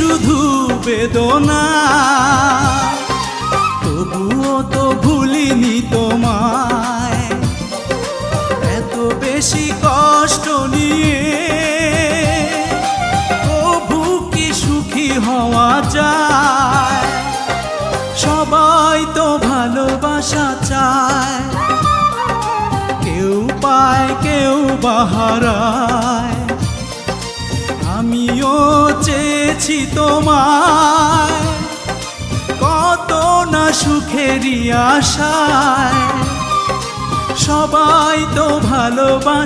শুধু বেদনা, তবুও তো ভুলিনি তোমায়। এত বেশি কষ্ট নিয়ে তবু কি সুখী হওয়া যায়? সবাই তো ভালোবাসা চায়, কেউ পায় কেউ বাহারায়। আমিও চেয়েছি তোমায় কত না সুখেরই আশায়। সবাই তো ভালোবাসে।